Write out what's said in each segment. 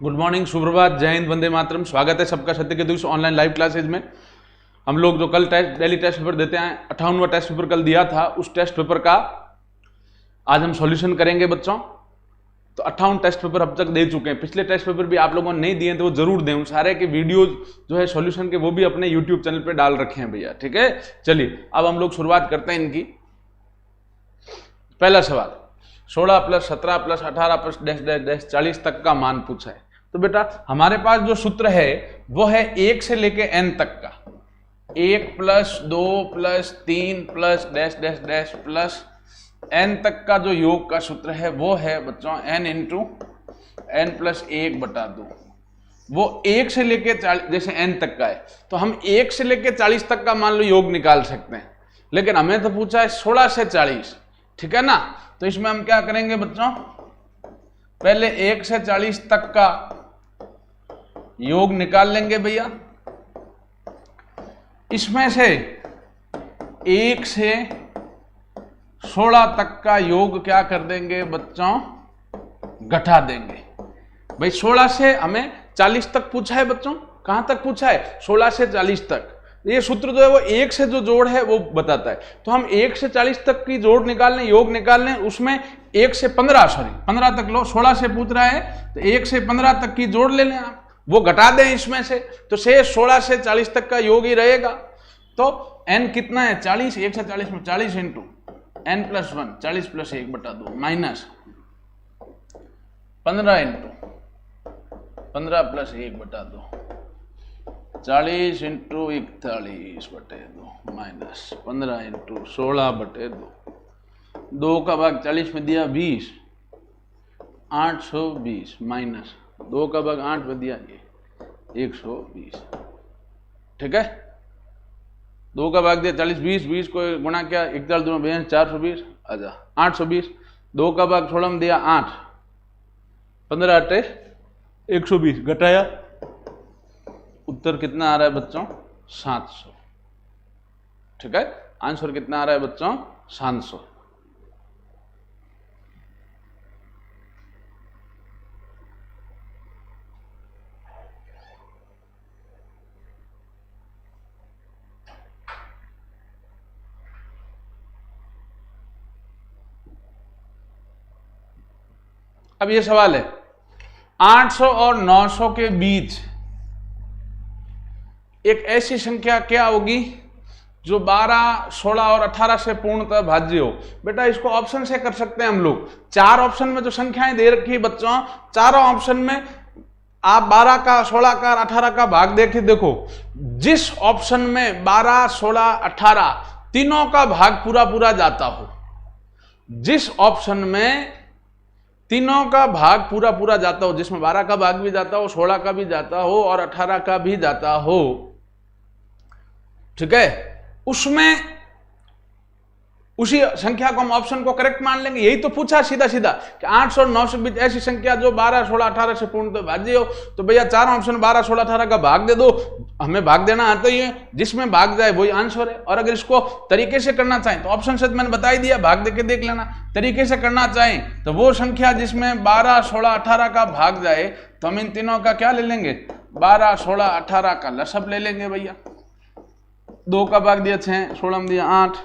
Good morning, सुप्रभात, जय हिंद, वंदे मातरम। स्वागत है सबका सत्य के दूसरे ऑनलाइन लाइव क्लासेज में। हम लोग जो कल डेली टेस्ट पेपर देते हैं, 58वां टेस्ट पेपर कल दिया था, उस टेस्ट पेपर का आज हम सॉल्यूशन करेंगे बच्चों। तो 58 टेस्ट पेपर अब तक दे चुके हैं। पिछले टेस्ट पेपर भी आप लोगों ने नहीं दिए तो वो जरूर दें। सारे के वीडियोज जो है सॉल्यूशन के वो भी अपने यूट्यूब चैनल पे डाल रखे हैं भैया, ठीक है। चलिए अब हम लोग शुरुआत करते हैं इनकी। पहला सवाल, 16 plus 17 plus 18 plus dash dash dash 40 तक का मान पूछा है। तो बेटा हमारे पास जो सूत्र है वो है 1 से लेके n तक का। 1 plus 2 plus 3 plus dash dash dash plus n तक का जो योग का सूत्र है वो है बच्चों n इंटू n प्लस 1/2। वो 1 से लेके 40 जैसे n तक का है तो हम 1 से लेके 40 तक का मान लो योग निकाल सकते हैं, लेकिन हमें तो पूछा है 16 से 40, ठीक है ना। तो इसमें हम क्या करेंगे बच्चों, पहले 1 से 40 तक का योग निकाल लेंगे भैया। इसमें से 1 से 16 तक का योग क्या कर देंगे बच्चों, घटा देंगे। भाई 16 से हमें 40 तक पूछा है बच्चों, कहां तक पूछा है, 16 से 40 तक। ये सूत्र जो है वो 1 से जो जोड़ है वो बताता है। तो हम 1 से 40 तक की जोड़ निकाल लें, योग निकाल लें। उसमें 1 से 15 तक लो, 16 से पूछ रहा है तो 1 से 15 तक की जोड़ ले लें आप, वो घटा दें इसमें से, तो शेष 16 से 40 तक का योग ही रहेगा। तो n कितना है 40, 1 से 40 में 40 into n plus 1, 40 plus 1/2 minus 15 into 15 plus 1/2, 40 into 41/2 minus 15 into 16/2। 2 का भाग 40 में दिया 20, 820 माइनस 2 का भाग 8 में दिया 120, ठीक है। 2 का भाग दिया 40, 20 को गुणा किया 41 2 में 420, आजा 820। 2 का भाग 16 में दिया 8, 15 8 120, घटाया उत्तर कितना आ रहा है बच्चों, 700, ठीक है। आंसर कितना आ रहा है बच्चों, 700। अब ये सवाल है 800 और 900 के बीच एक ऐसी संख्या क्या होगी जो 12, 16 और 18 से पूर्णतः भाज्य हो। बेटा इसको ऑप्शन से कर सकते हैं हम लोग। 4 ऑप्शन में जो संख्याएं दे रखी है बच्चों, चारों ऑप्शन में आप 12 का, 16 का, 18 का भाग देखे देखो। जिस ऑप्शन में 12, 16, 18 तीनों का भाग पूरा पूरा जाता हो, जिस ऑप्शन में तीनों का भाग पूरा पूरा जाता हो, जिसमें 12 का भाग भी जाता हो, 16 का भी जाता हो और 18 का भी जाता हो, ठीक है, उसमें उसी संख्या को हम ऑप्शन को करेक्ट मान लेंगे। यही तो पूछा सीधा सीधा कि 800 और 900 के बीच ऐसी संख्या जो 12, 16, 18 से पूर्णतः भाज्य हो। तो भैया 4 ऑप्शन 12, 16, 18 का भाग दे दो। हमें भाग देना आता ही है, जिसमें भाग जाए वही आंसर है। और अगर इसको तरीके से करना चाहें तो ऑप्शन से मैंने बता ही दिया, भाग देके देख लेना। तरीके से करना चाहें तो वो संख्या जिसमें 12, 16, 18 का भाग जाए तो हम इन तीनों का क्या ले लेंगे, 12, 16, 18 का लसब ले लेंगे भैया। 2 का भाग दिया 6, 16 में दिया 8,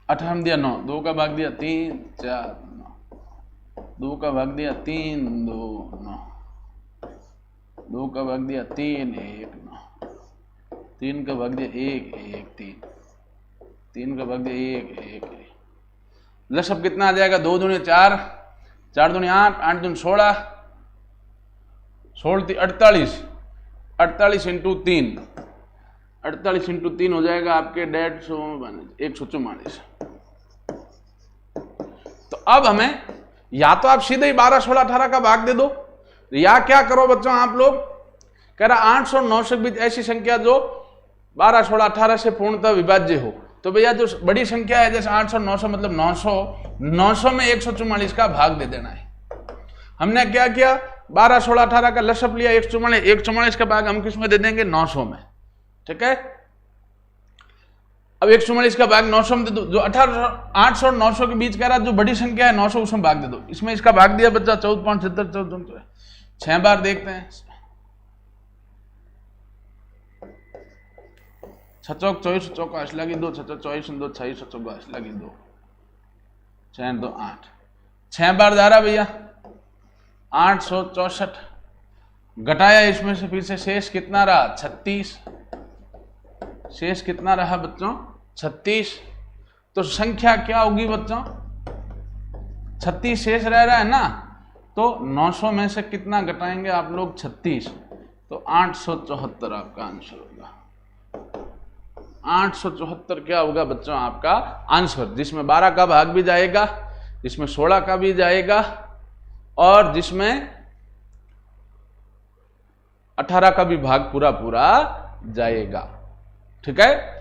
18 में दिया 9, 2 का भाग दिया 3, 4, 9, 2 का भाग दिया 3, 2, 9, 2 का भाग दिया 3, 1, 9, 3 का भाग दिया 1, 1, 3, 3 का भाग दिया 1, 1, 1। लसब कितना आ जाएगा, 2 दूनी 4, 4 दूनी 8, 8 दूनी 16, 16 48, 48 इंटू 3, 48 इंटू 3 हो जाएगा आपके 144। तो अब हमें या तो आप सीधे ही 12, 16, 18 का भाग दे दो, या क्या करो बच्चों आप लोग, कह रहा 800 और 900 के बीच ऐसी संख्या जो 12, 16, 18 से पूर्णतः विभाज्य हो। तो भैया जो बड़ी संख्या है जैसे 800, 900 मतलब 900 में 144 का भाग दे देना है। हमने क्या किया, 12, 16, 18 का लसब लिया 144 का भाग हम किस में दे देंगे, 900 में, ठीक है। अब 144 का भाग 900 में दे दो, जो 800 और 900 के बीच कह रहा जो बड़ी संख्या है 900 उसमें भाग दे दो। इसमें इसका भाग दिया बच्चा 14, 75, 14, 6 बार देखते हैं। 6 चौक 24, चौका 8 लगी 2, 6 24 2, 26 चौका 8 लगी 2, 6 2 8, 6 बार जा रहा भैया 864, घटाया इसमें से फिर से शेष कितना रहा 36, शेष कितना रहा बच्चों 36। तो संख्या क्या होगी बच्चों, 36 शेष रह रहा है ना, तो 900 में से कितना घटाएंगे आप लोग 36, तो 874 आपका आंसर होगा। 874 क्या होगा बच्चों आपका आंसर, जिसमें 12 का भाग भी जाएगा, जिसमें 16 का भी जाएगा और जिसमें 18 का भी भाग पूरा पूरा जाएगा। ठीक है,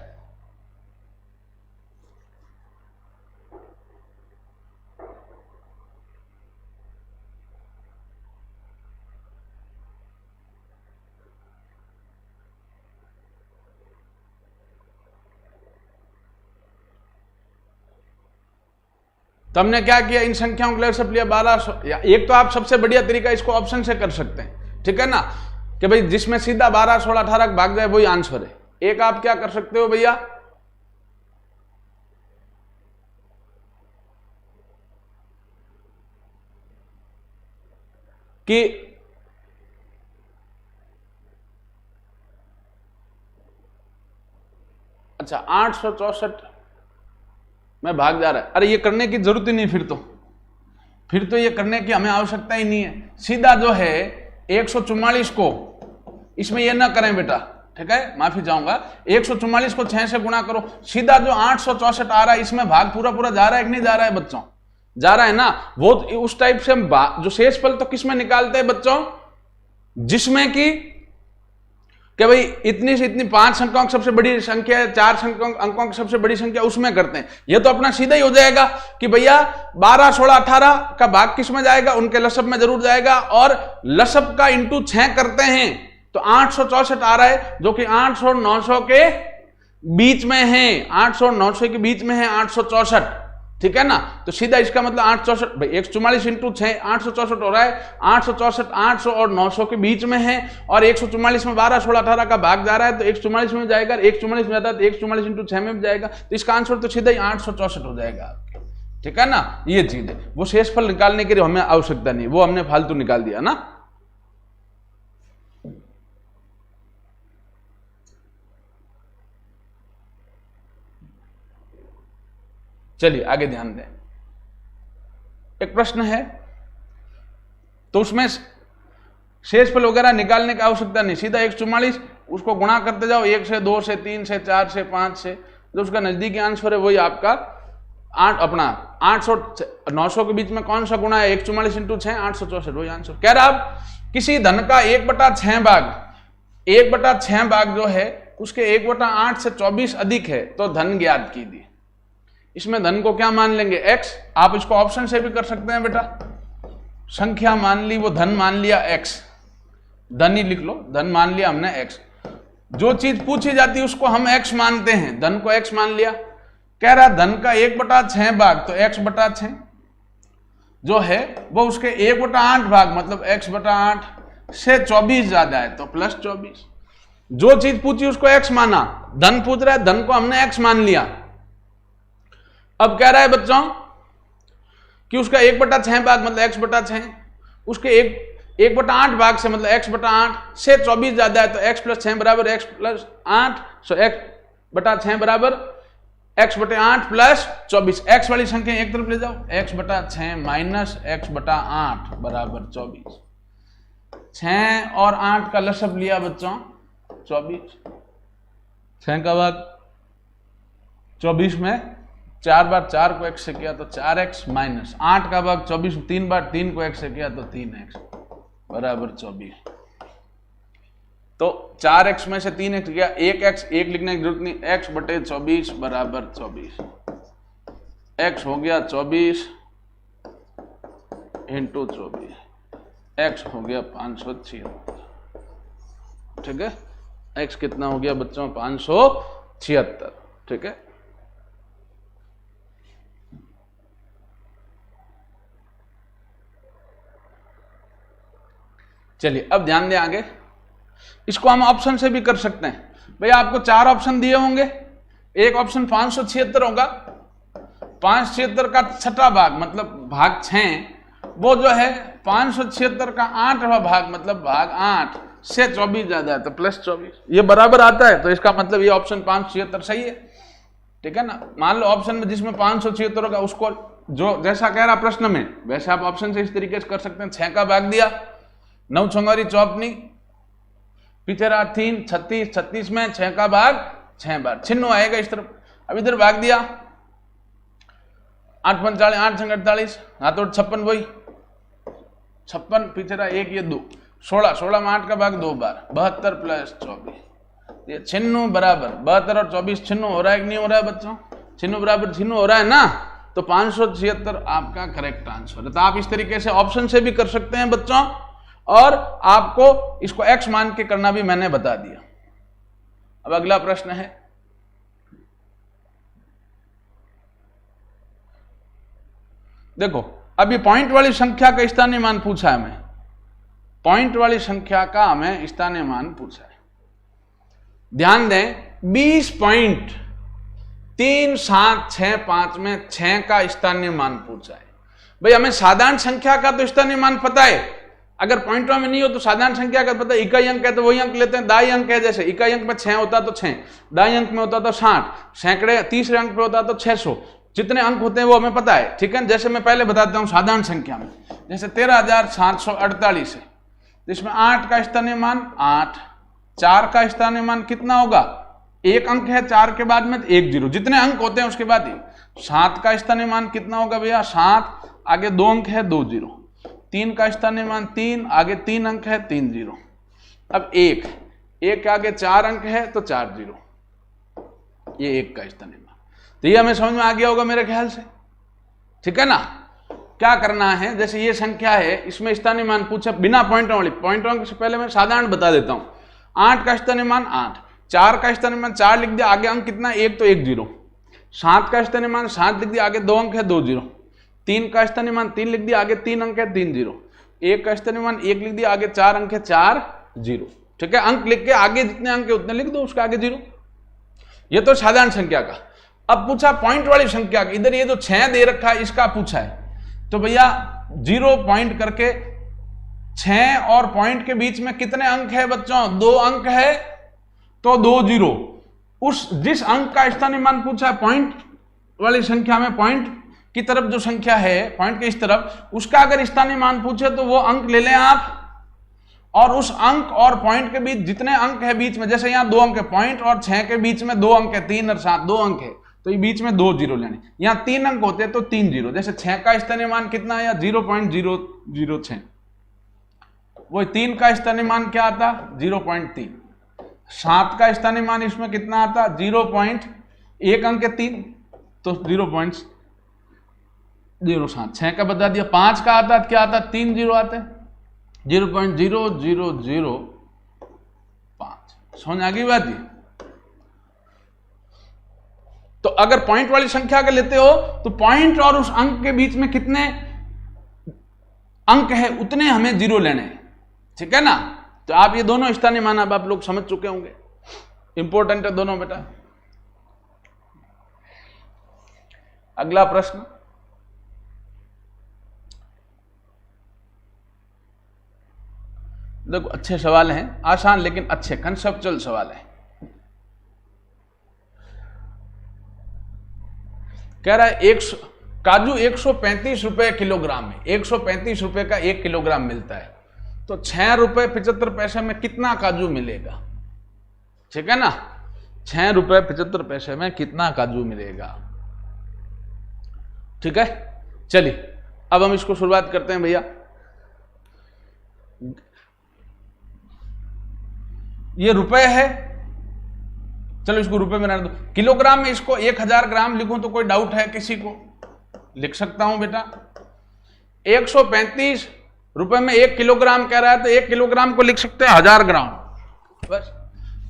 तो हमने क्या किया, इन संख्याओं को लसअप लिया 1200। एक तो आप सबसे बढ़िया तरीका इसको ऑप्शन से कर सकते हैं, ठीक है ना, कि भाई जिसमें सीधा 12, 16, 18 का भाग जाए वही आंसर है। एक आप क्या कर सकते हो भैया, कि अच्छा 864 में भाग जा रहा है, अरे ये करने की जरूरत ही नहीं, फिर तो ये करने की हमें आवश्यकता ही नहीं है। सीधा जो है 144 को इसमें ये ना करें बेटा, ठीक है, माफी चाहूंगा, 144 को 6 से गुणा करो, सीधा जो 864 आ रहा है इसमें भाग पूरा पूरा जा रहा है कि नहीं जा रहा है बच्चों, जा रहा है ना। वो उस टाइप से हम जो शेषफल तो किसमें निकालते हैं बच्चों, जिसमें कि भाई इतनी से इतनी 5 अंकों की सबसे बड़ी संख्या है, 4 अंकों की सबसे बड़ी संख्या, उसमें करते हैं। ये तो अपना सीधा ही हो जाएगा कि भैया 12, 16, 18 का भाग किस में जाएगा, उनके लसअप में जरूर जाएगा, और लसअप का इंटू 6 करते हैं तो 864 आ रहा है, जो कि 800 और 900 के बीच में है, 800 और 900 के बीच में है 864, ठीक है ना। तो सीधा इसका मतलब 864 भाई 144 इंटू 6 864 हो रहा है, 864 800 और 900 के बीच में है, और 144 में 12, 16, 18 का भाग जा रहा है तो 144 में जाएगा, 144 में जाता है तो 144 इंटू 6 में भी जाएगा, तो इसका आंसर तो सीधा ही 864 हो जाएगा आपके, ठीक है ना। ये चीज है, वो शेषफल निकालने के लिए हमें आवश्यकता नहीं, वो हमने फालतू निकाल दिया ना। चलिए आगे ध्यान दें, एक प्रश्न है तो उसमें शेषफल वगैरह निकालने की आवश्यकता नहीं, सीधा 144 उसको गुणा करते जाओ, 1 से 2 से 3 से 4 से 5 से, जो उसका नजदीकी आंसर है वही आपका 8 अपना 800 900 के बीच में कौन सा गुणा है, 144 इंटू 6 864, वही आंसर। कह रहा अब किसी धन का 1/6 भाग, 1/6 भाग जो है उसके 1/8 से 24 अधिक है तो धन ज्ञात कीजिए। इसमें धन को क्या मान लेंगे, x, आप इसको ऑप्शन से भी कर सकते हैं बेटा, संख्या मान ली, वो धन मान लिया x, धन ही लिख लो, धन मान लिया हमने x, जो चीज पूछी जाती है उसको हम x मानते हैं, धन को x मान लिया। कह रहा धन का 1/6 भाग तो x/6 जो है वो उसके 1/8 भाग मतलब x/8 से 24 ज्यादा है तो +24, जो चीज पूछी उसको x माना, धन पूछ रहा है, धन को हमने x मान लिया। अब कह रहा है बच्चों कि उसका 1/6 भाग मतलब x/6, उसके 1/8 भाग से मतलब x/8 से 24 ज्यादा है तो x + 6 बराबर x+8, सो x/6 बराबर x/8 + 24, x वाली संख्या एक तरफ ले जाओ, x/6 माइनस x/8 बराबर 24, 6 और 8 का लसअप लिया बच्चों 24, 6 का भाग 24 में 4 बार 4 को x से किया तो 4x माइनस 8 का भाग 24 3 बार 3 को x से किया तो 3x बराबर 24, तो 4x में से 3x गया, 1x 1 लिखने की जरूरत नहीं, x/24 बराबर 24, x हो गया 24 इंटू 24, x हो गया 576, ठीक है, x कितना हो गया बच्चों 576, ठीक है। चलिए अब ध्यान दें आगे, इसको हम ऑप्शन से भी कर सकते हैं। भैया आपको 4 ऑप्शन दिए होंगे, एक ऑप्शन 576 होगा, 576 का छठा भाग मतलब भाग 6, वो जो है 576 का 8वां भाग मतलब भाग 8 से 24 ज्यादा है तो +24, ये बराबर आता है, तो इसका मतलब ये ऑप्शन 576 सही है। ठीक है ना। मान लो ऑप्शन में जिसमें 576 होगा उसको जो जैसा कह रहा प्रश्न में वैसे आप ऑप्शन से इस तरीके से कर सकते हैं। 6 का भाग दिया, 9 छंगोरी 54, पीछे रहा 3 36, 36 में 6 का भाग 6 बार, छिन्नो आएगा इस तरफ। अब इधर भाग दिया 8 45, 8 छंग 48, हाथों 56 वही 56, पीछे रहा 1 ये 2, 16, 16 में 8 का भाग 2 बार, 72 + 24, ये छिन्नो बराबर 72 और 24 छिन्नो हो रहा है कि नहीं हो रहा है बच्चों? छिन्नो बराबर छिन्नो हो रहा है ना, तो 576 आपका करेक्ट आंसर है। तो आप इस तरीके से ऑप्शन से भी कर सकते हैं बच्चों, और आपको इसको x मान के करना भी मैंने बता दिया। अब अगला प्रश्न है, देखो अभी पॉइंट वाली संख्या का स्थानीय मान पूछा है, हमें पॉइंट वाली संख्या का हमें स्थानीय मान पूछा है। ध्यान दें 20.3765 में 6 का स्थानीय मान पूछा है। भाई हमें साधारण संख्या का तो स्थानीय मान पता है, अगर पॉइंटों में नहीं हो तो साधारण संख्या का पता है। इकाई अंक है तो वही अंक लेते हैं, दाई अंक है, जैसे इकाई अंक में 6 होता तो 6, दाई अंक में होता तो 60, सैकड़े तीसरे अंक पे होता तो 600, जितने अंक होते हैं वो हमें पता है। ठीक है, जैसे मैं पहले बताता हूं साधारण संख्या में, जैसे 13,748 है, इसमें 8 का स्थानीय मान 8, 4 का स्थानीय मान कितना होगा, 1 अंक है 4 के बाद में 1 0, जितने अंक होते हैं उसके बाद ही। 7 का स्थानीय मान कितना होगा भैया, 7 आगे 2 अंक है 2 0, 3 का स्थानीय मान 3 आगे 3 अंक है 3 0, अब 1 के आगे 4 अंक है तो 4 0, ये 1 का स्थानीय मान। तो ये हमें समझ में आ गया होगा मेरे ख्याल से। ठीक है ना। क्या करना है, जैसे ये संख्या है इसमें स्थानीय मान पूछा बिना पॉइंटों वाली, पॉइंटों से पहले मैं साधारण बता देता हूं। 8 का स्थानीय मान 8, 4 का स्थानीय मान 4 लिख दिया, आगे अंक कितना 1 तो 1 0, 7 का स्थानीय मान 7 लिख दिया, आगे 2 अंक है 2 0, 3 का स्थानीय मान 3 लिख दिया, आगे 3 अंक है 3 0, 1 का स्थानीय मान 1 लिख दिया, आगे 4 अंक है 4 0। ठीक है, अंक लिख के आगे जितने अंक है उतने लिख दो, उसका आगे 0। ये तो साधारण संख्या का। अब पूछा पॉइंट वाली संख्या का, इधर ये जो 6 दे रखा है इसका पूछा है, तो भैया 0 पॉइंट करके 6 और पॉइंट के बीच में कितने अंक है बच्चों, 2 अंक है तो 2 0। उस जिस अंक का स्थानीय मान पूछा है पॉइंट वाली संख्या में, पॉइंट की तरफ जो संख्या है पॉइंट के इस तरफ, उसका अगर स्थानीय मान पूछे तो वो अंक ले लें आप, और उस अंक और पॉइंट के बीच जितने अंक है बीच में, जैसे यहाँ 2 अंक है, पॉइंट और 6 के बीच में 2 अंक है, 3 और 7 2 अंक है, तो ये बीच में 2 0 लेने। यहाँ 3 अंक होते हैं तो 3 0, जैसे 6 का स्थानीय मान कितना है, 0.006, वो 3 का स्थानीय मान क्या आता, 0.3, 7 का स्थानीय मान इसमें कितना आता, 0.1 अंक है 3 तो 0.07, 6 का बता दिया, 5 का आता क्या आता, 3 0 आते हैं, 0.0005। समझ आ गई बात ये। तो अगर पॉइंट वाली संख्या का लेते हो तो पॉइंट और उस अंक के बीच में कितने अंक है उतने हमें 0 लेने हैं। ठीक है ना। तो आप ये दोनों स्थानीय मान अब आप लोग समझ चुके होंगे, इंपॉर्टेंट है दोनों बेटा। अगला प्रश्न, देखो अच्छे सवाल हैं, आसान लेकिन अच्छे कंसेप्चुअल सवाल है। कह रहा है काजू 135 रुपए किलोग्राम में, 135 रुपए का 1 किलोग्राम मिलता है, तो 6 रुपए 75 पैसे में कितना काजू मिलेगा। ठीक है ना, 6 रुपए 75 पैसे में कितना काजू मिलेगा। ठीक है, चलिए अब हम इसको शुरुआत करते हैं भैया। ये रुपए है, चलो इसको रुपए में रहने दो। किलोग्राम में इसको 1000 ग्राम लिखूं तो कोई डाउट है किसी को, लिख सकता हूं बेटा। 135 रुपए में 1 किलोग्राम कह रहा है तो 1 किलोग्राम को लिख सकते हैं 1000 ग्राम बस।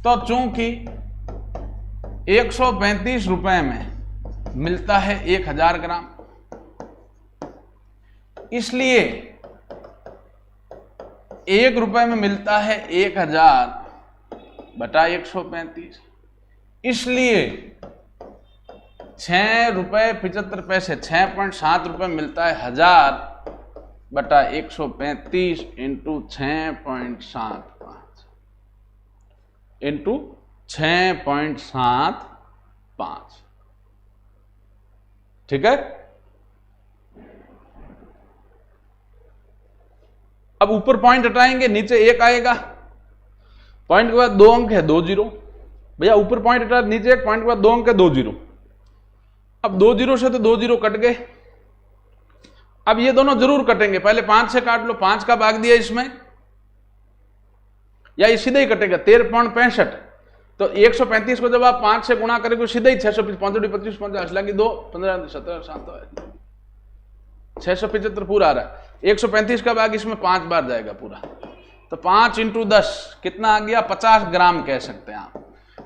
तो चूंकि 135 रुपए में मिलता है 1000 ग्राम, इसलिए ₹1 में मिलता है 1000/135, इसलिए ₹6.75, 6.7 रुपये मिलता है 1000/135 इंटू 6.75 इंटू 6.75। ठीक है। अब ऊपर पॉइंट हटाएंगे, नीचे 1 आएगा, पॉइंट के बाद 2 अंक है, 2 जीरो। भैया ऊपर पॉइंट हटा, नीचे 1 पॉइंट के बाद 2 अंक है, 2 जीरो। अब 2 जीरो से तो 2 जीरो कट गए। अब ये दोनों जरूर कटेंगे, पहले 5 से काट लो, 5 का भाग दिया इसमें, या ये सीधे ही कटेगा 13.65। तो 135 को जब आप 5 से गुणा करेंगे सीधे ही 625, 25, 50 लगी 2, 15, 17, 7, 675 पूरा आ रहा है। 135 का भाग इसमें 5 बार जाएगा पूरा, तो 5 इंटू 10 कितना आ गया, 50 ग्राम कह सकते हैं आप।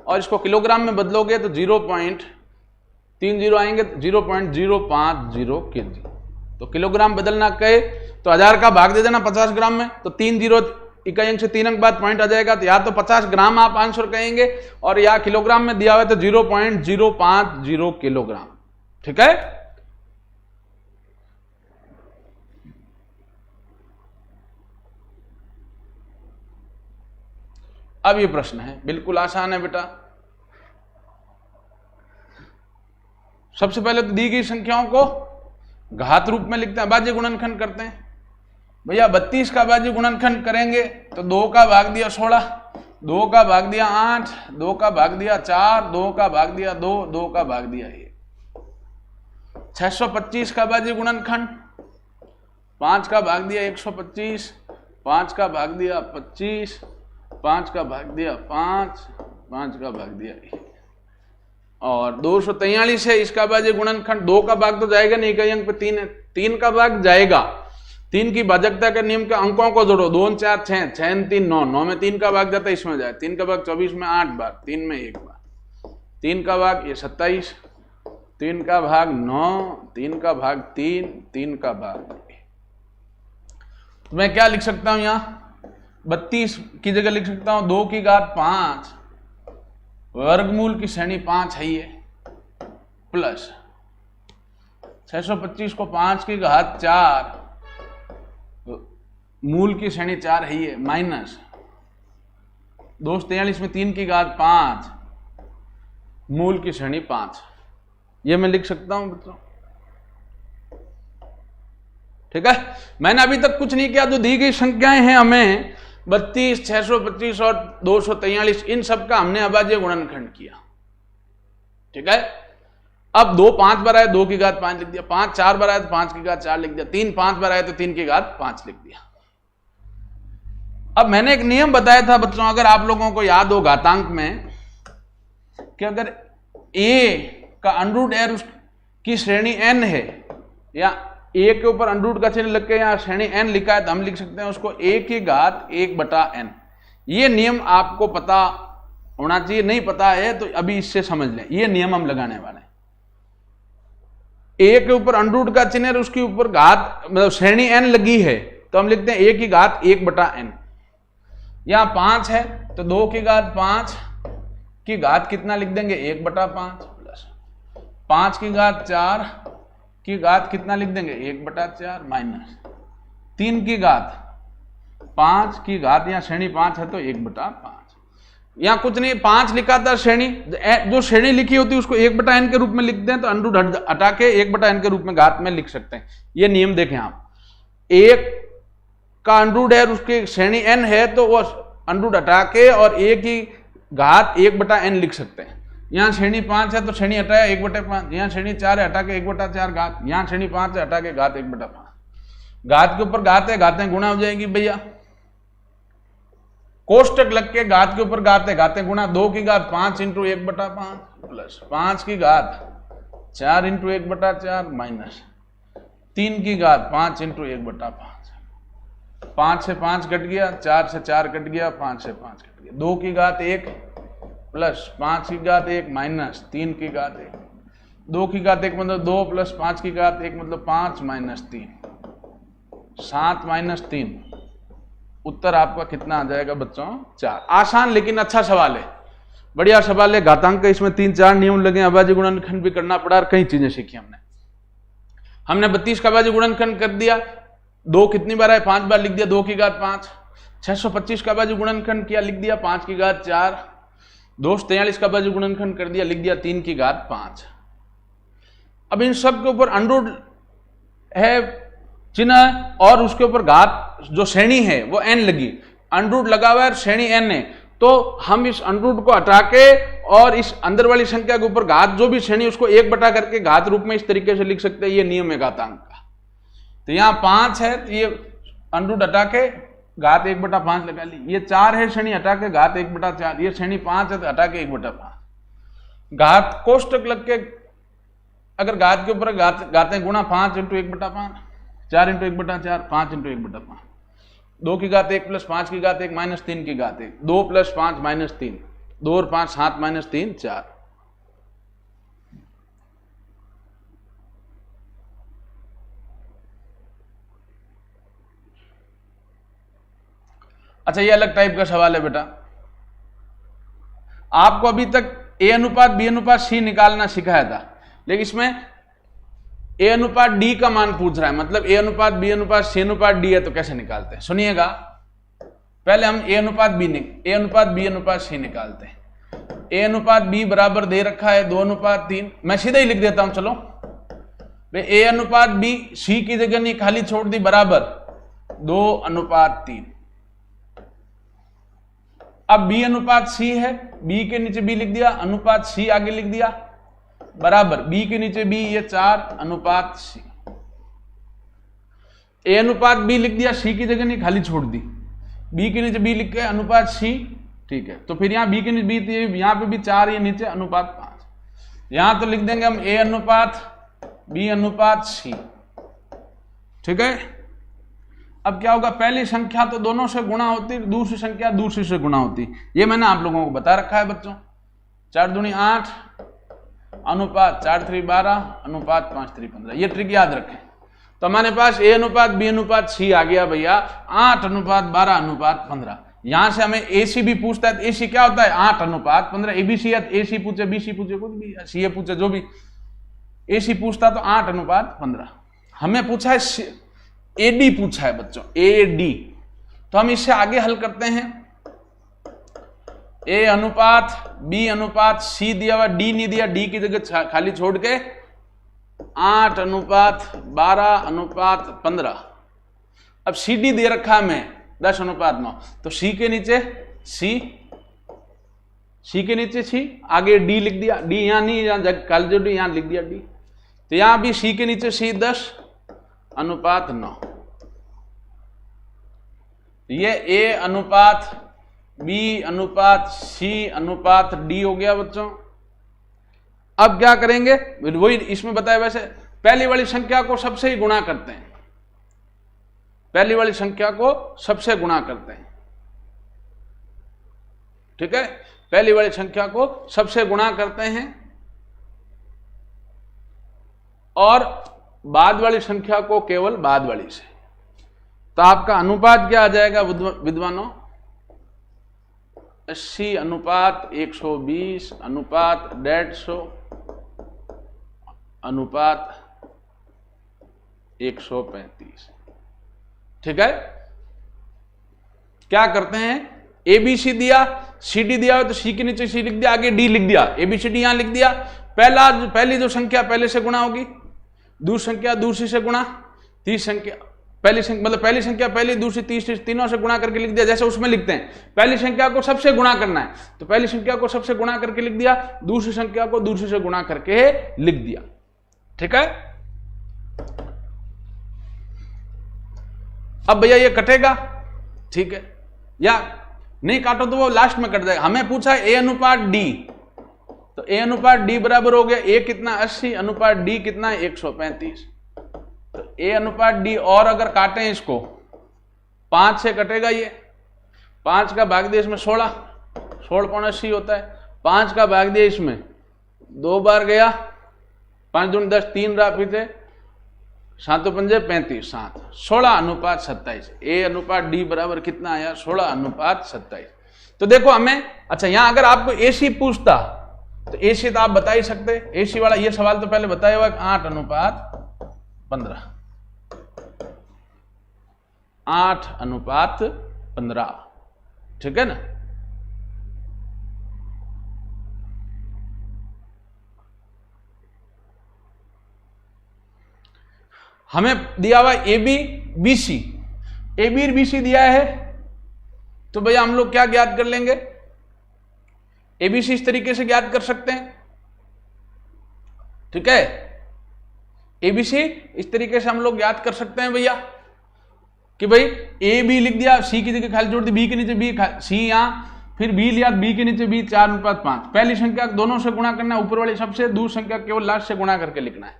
और इसको किलोग्राम में बदलोगे तो 0.30 आएंगे, 0.050 kg। तो किलोग्राम बदलना कहे तो 1000 का भाग दे देना 50 ग्राम में, तो 3 जीरो इकाई अंक से 3 अंक बाद पॉइंट आ जाएगा। तो या तो 50 ग्राम आप आंसर कहेंगे, और या किलोग्राम में दिया हुआ है तो 0.050 किलोग्राम। ठीक है। अब ये प्रश्न है, बिल्कुल आसान है बेटा। सबसे पहले तो दी गई संख्याओं को घात रूप में लिखते हैं, अभाज्य गुणनखंड करते हैं। भैया 32 का अभाज्य गुणनखंड करेंगे तो 2 का भाग दिया 16, 2 का भाग दिया 8, 2 का भाग दिया 4, 2 का भाग दिया 2, 2 का भाग दिया 1। 625 का अभाज्य गुणनखंड, 5 का भाग दिया 125, 5 का भाग दिया 25, 5 का भाग दिया 5, 5 का भाग दिया 1। और 243 है इसका अभाज्य गुणनखंड, 2 का भाग तो जाएगा नहीं, इकाई अंक पे 3 है, 3 का भाग जाएगा। 3 की भाजकता के नियम के अंकों को जोड़ो, 2 4 6, 6 3 9, 9 में 3 का भाग जाता है, इसमें जाए 3 का भाग 24 में 8 बार, 3 में 1 बार, 3 का भाग ये 27, 3 का भाग 9, 3 का भाग 3, 3 का भाग 1। तो मैं क्या लिख सकता हूं यहां, 32 की जगह लिख सकता हूं 2 की घात 5 वर्गमूल की श्रेणी 5 है ये, प्लस 625 को 5 की घात 4 मूल की श्रेणी 4 है ये, माइनस 243 में 3 की घात 5 मूल की श्रेणी 5। ये मैं लिख सकता हूं बच्चों। ठीक है। मैंने अभी तक कुछ नहीं किया, जो दी गई संख्याएं हैं हमें 32, 625 और 243, इन सब का हमने अभाज्य गुणनखंड किया। ठीक है। अब 2 5 बार आए, 2 की घात 5 लिख दिया, 5 4 बार आए तो 5 की घात 4 लिख दिया, 3 5 बार आए तो 3 की घात 5 लिख दिया। अब मैंने एक नियम बताया था बच्चों, अगर आप लोगों को याद हो घातांक में, कि अगर a का अंडरूट है उसकी श्रेणी n है, या a के ऊपर अंडरूट का चिन्ह लग के यहाँ श्रेणी n लिखा है, तो हम लिख सकते हैं उसको a की घात 1/n। ये नियम आपको पता होना चाहिए, नहीं पता है तो अभी इससे समझ लें। ये नियम हम लगाने वाले हैं। a के ऊपर अंडरूट का चिन्ह है, उसके ऊपर घात मतलब श्रेणी n लगी है, तो हम लिखते हैं a की घात 1/n। यहां 5 है तो 2 की घात 5 की घात कितना लिख देंगे, 1/5, प्लस 5 की घात 4 की घात कितना लिख देंगे, 1/4, माइनस 3 की घात 5 की घात, यहाँ श्रेणी 5 है तो 1/5। यहाँ कुछ नहीं, 5 लिखा था श्रेणी, जो श्रेणी लिखी होती है उसको 1/n के रूप में लिख दें, तो अंडरूट हटा के 1/n के रूप में घात में लिख सकते हैं। ये नियम देखें आप, 1 का अंडरूट है, उसकी श्रेणी n है, तो वो अंडरूट हटा के और a की घात 1/n लिख सकते हैं। यहाँ श्रेणी 5 है तो श्रेणी हटाया 1/5, यहाँ श्रेणी 4 है हटा के 1/4 घात, यहाँ श्रेणी 5 है हटा के घात 1/5। घात के ऊपर घात है, घातें गुणा हो जाएगी भैया, कोष्टक लग के घात के ऊपर घात है, घातें गुणा, 2 की घात 5 इंटू 1/5 प्लस 5 की घात 4 इंटू 1/4 माइनस 3 की घात 5 इंटू 1/5। 5 से 5 कट गया, 4 से 4 कट गया, 5 से 5 कट गया, 2 की घात 1 प्लस 5 की घात 1 माइनस 3 की घात 1, 2 की घात 1 मतलब 2 प्लस 5 की घात 1 मतलब 5 माइनस 3, 7 माइनस 3 उत्तर आपका कितना आ जाएगा बच्चों? 4। आसान लेकिन अच्छा सवाल है, बढ़िया सवाल है। घातांक के इसमें 3-4 नियम लगे, अभाज्य गुणनखंड भी करना पड़ा और कई चीजें सीखी हमने 32 का अभाज्य गुणनखंड कर दिया, 2 कितनी बार है? 5 बार लिख दिया, 2 की घात 5। 625 का अभाज्य गुणनखंड किया, लिख दिया 5 की घात 4। 243 का अभाज्य गुणनखंड कर दिया, लिख दिया 3 की घात 5। अब इन सब के ऊपर अंडरूट है चिन्ह और उसके ऊपर घात जो श्रेणी है वो n लगी, अंडरूट लगा हुआ है, श्रेणी n है, तो हम इस अंडरूट को हटा के और इस अंदर वाली संख्या के ऊपर घात जो भी श्रेणी उसको 1 बटा करके घात रूप में इस तरीके से लिख सकते हैं। ये नियम है घातांक का। तो यहाँ 5 है तो ये अंडरूट हटा के घात 1 बटा 5 लगा ली। ये 4 है, श्रेणी हटा के घात 1 बटा 4। ये श्रेणी 5 है तो हटा के 1 बटा 5। घात कोष्टक लग के अगर घात के ऊपर घातें गुणा 5 इंटू 1 बटा 5, 4 इंटू 1 बटा 4, 5 इंटू 1 बटा 5, 2 की घात 1 प्लस 5 की घात 1 माइनस 3 की घात 1, 2 प्लस 5 माइनस 3, 2 और 5 7 माइनस 3 4। अच्छा, ये अलग टाइप का सवाल है बेटा। आपको अभी तक ए अनुपात बी अनुपात सी निकालना सिखाया था, लेकिन इसमें ए अनुपात डी का मान पूछ रहा है, मतलब ए अनुपात बी अनुपात सी अनुपात डी है तो कैसे निकालते हैं? सुनिएगा, पहले हम ए अनुपात बी अनुपात सी निकालते हैं। ए अनुपात बी बराबर दे रखा है 2:3। मैं सीधा ही लिख देता हूं, चलो। ए अनुपात बी सी की जगह नहीं खाली छोड़ दी, बराबर 2:3। अब बी अनुपात सी है, बी के नीचे बी लिख दिया, अनुपात सी आगे लिख दिया, बराबर बी के नीचे बी, ये 4:सी। ए अनुपात बी लिख दिया, सी की जगह नहीं खाली छोड़ दी, बी के नीचे बी लिख के अनुपात सी, ठीक है। तो फिर यहां बी के नीचे बी, यहां पे भी 4, ये नीचे अनुपात 5। यहां तो लिख देंगे हम ए अनुपात बी अनुपात सी, ठीक है। अब क्या होगा? पहली संख्या तो दोनों से गुणा होती, दूसरी संख्या दूसरी से गुणा होती। ये मैंने आप लोगों को बता रखा है बच्चों। 4 दूनी 8 अनुपात 4 3 12 अनुपात 5 3 15। ये ट्रिक याद रखें। तो हमारे पास ए अनुपात बी अनुपात सी आ गया भैया 8:12 अनुपात 15। यहां से हमें ए सी भी पूछता है, तो ए सी क्या होता है? 8:15। ए बी सी है, ए सी पूछे, बी सी पूछे, कुछ भी, सी ए पूछे, जो भी ए सी पूछता तो 8:15। हमें पूछा है ए डी पूछा है बच्चों, ए डी। तो हम इससे आगे हल करते हैं। ए अनुपात बी अनुपात सी दिया हुआ, डी नहीं दिया, डी की जगह खाली छोड़ के 8:12 अनुपात 15। अब सी डी दे रखा है मैं 10:9, तो सी के नीचे सी के नीचे सी, आगे डी लिख दिया, डी यहां नहीं, यहां खाली जो डी यहां लिख दिया डी। तो यहां भी सी के नीचे सी 10:9। ये ए अनुपात बी अनुपात सी अनुपात डी हो गया बच्चों। अब क्या करेंगे? वही इसमें बताया, वैसे पहली वाली संख्या को सबसे ही गुणा करते हैं, पहली वाली संख्या को सबसे गुणा करते हैं, ठीक है। पहली वाली संख्या को सबसे गुणा करते हैं और बाद वाली संख्या को केवल बाद वाली से। तो आपका अनुपात क्या आ जाएगा विद्वानों? 80 अनुपात 120 अनुपात 150 अनुपात 135, ठीक है। क्या करते हैं? ए बी सी दिया, सी डी दिया हो तो सी के नीचे सी लिख दिया, आगे डी लिख दिया, ए बी सी डी यहां लिख दिया। पहली जो संख्या पहले से गुणा होगी, दूसरी संख्या दूसरी से गुणा, तीसरी संख्या पहली संख्या पहली, दूसरी तीसरी, तीनों से गुणा करके लिख दिया। जैसे उसमें लिखते हैं पहली संख्या को सबसे गुणा करना है, तो पहली संख्या को सबसे गुणा करके लिख दिया, दूसरी संख्या को दूसरी से गुणा करके लिख दिया, ठीक है। अब भैया ये कटेगा, ठीक है, या नहीं काटो तो वो लास्ट में कट जाएगा। हमें पूछा है ए अनुपात डी, तो ए अनुपात डी बराबर हो गया ए कितना 80 अनुपात डी कितना है 135। तो ए अनुपात डी, और अगर काटें इसको 5 से कटेगा, ये 5 का भाग दिया इसमें 16.80 होता है। 5 का भाग दिया इसमें 2 बार गया, 5 दूनी 10, 3 रहा पीछे 7 पंजे 35, 7, 16:27। ए अनुपात डी बराबर कितना आया? 16:27। तो देखो हमें, अच्छा यहां अगर आपको एसी पूछता तो एसी तो आप बता ही सकते, एसी वाला ये सवाल तो पहले बताया हुआ 8:15, 8:15, ठीक है ना। हमें दिया हुआ A B B C, A B B C दिया है, तो भैया हम लोग क्या ज्ञात कर लेंगे? एबीसी इस तरीके से ज्ञात कर सकते हैं, ठीक है। एबीसी इस तरीके से हम लोग ज्ञात कर सकते हैं भैया कि भाई ए बी लिख दिया, सी की जगह खाली जोड़ दी, बी के नीचे बी, सी यहां, फिर बी लिया, बी के नीचे बी, 4:5। पहली संख्या दोनों से गुणा करना है, ऊपर वाली सबसे, दूसरी संख्या केवल लास्ट से गुणा करके लिखना है।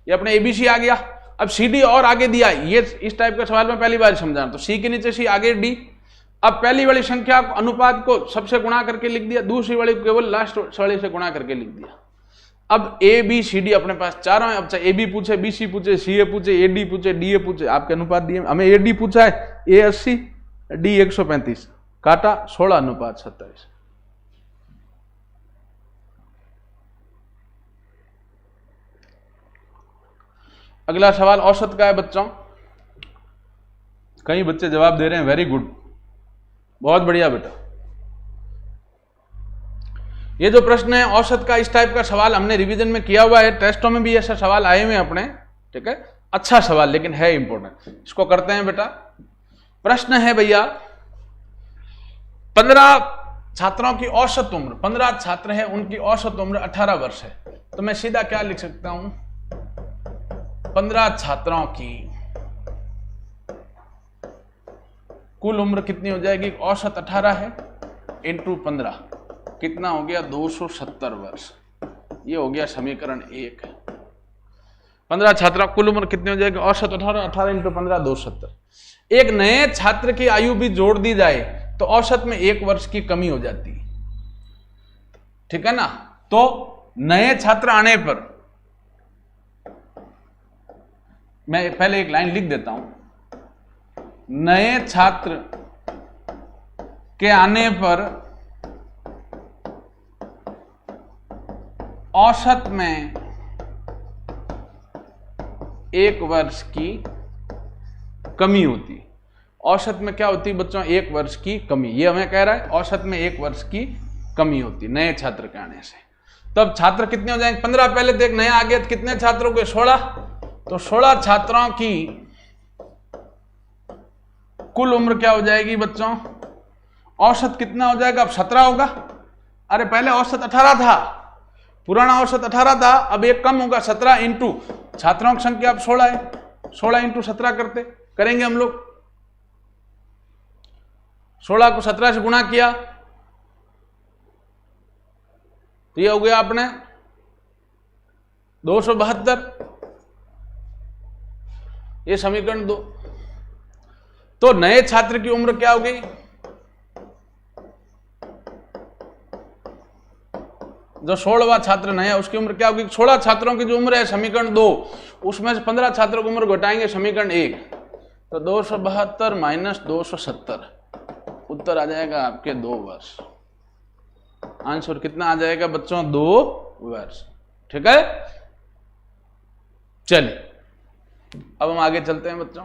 ये अपने एबीसी आ गया। अब सी डी और आगे दिया, ये इस टाइप का सवाल मैं पहली बार समझा रहा हूं। तो सी के नीचे सी, आगे डी। अब पहली वाली संख्या अनुपात को सबसे गुणा करके लिख दिया, दूसरी वाली केवल लास्ट वाली से गुणा करके लिख दिया। अब ए बी सी डी अपने पास चारों है। अब चाहे ए बी पूछे, बी सी पूछे, सी ए पूछे, ए डी पूछे, डी ए पूछे, आपके अनुपात दिए। हमें ए डी पूछा है, ए 80, डी 135, काटा 16:27। अगला सवाल औसत का है बच्चों। कई बच्चे जवाब दे रहे हैं, वेरी गुड, बहुत बढ़िया बेटा। ये जो प्रश्न है औसत का, इस टाइप का सवाल हमने रिवीजन में किया हुआ है, टेस्टों में भी ऐसे सवाल आए हुए हैं अपने, ठीक है। अच्छा सवाल लेकिन है इंपॉर्टेंट, इसको करते हैं बेटा। प्रश्न है भैया, 15 छात्रों की औसत उम्र, 15 छात्र हैं, उनकी औसत उम्र 18 वर्ष है। तो मैं सीधा क्या लिख सकता हूं? 15 छात्रों की कुल उम्र कितनी हो जाएगी? औसत 18 है, इंटू 15 कितना हो गया? 270 वर्ष। ये हो गया समीकरण 1। 15 छात्रों कुल उम्र कितनी हो जाएगी? औसत 18, 18 इंटू 15 270। एक नए छात्र की आयु भी जोड़ दी जाए तो औसत में 1 वर्ष की कमी हो जाती है, ठीक है ना। तो नए छात्र आने पर, मैं पहले एक लाइन लिख देता हूं, नए छात्र के आने पर औसत में 1 वर्ष की कमी होती। औसत में क्या होती बच्चों? 1 वर्ष की कमी। ये हमें कह रहा है औसत में 1 वर्ष की कमी होती नए छात्र के आने से। तब छात्र कितने हो जाएंगे? 15 पहले तो एक नया आ गया, तो कितने छात्रों के? 16। तो 16 छात्रों की कुल उम्र क्या हो जाएगी बच्चों? औसत कितना हो जाएगा? अब 17 होगा। अरे पहले औसत 18 था, पुराना औसत 18 था, अब एक कम होगा 17 इंटू छात्रों की संख्या अब 16 है, 16 इंटू 17 करेंगे हम लोग। 16 को 17 से गुणा किया तो ये हो गया अपने 272। ये समीकरण 2। तो नए छात्र की उम्र क्या हो गई? जो 16वां छात्र नया, उसकी उम्र क्या होगी? 16 छात्रों की जो उम्र है समीकरण 2, उसमें से 15 छात्रों की उम्र घटाएंगे समीकरण 1, तो 272 माइनस 270, उत्तर आ जाएगा आपके 2 वर्ष। आंसर कितना आ जाएगा बच्चों? 2 वर्ष, ठीक है। चलिए अब हम आगे चलते हैं बच्चों।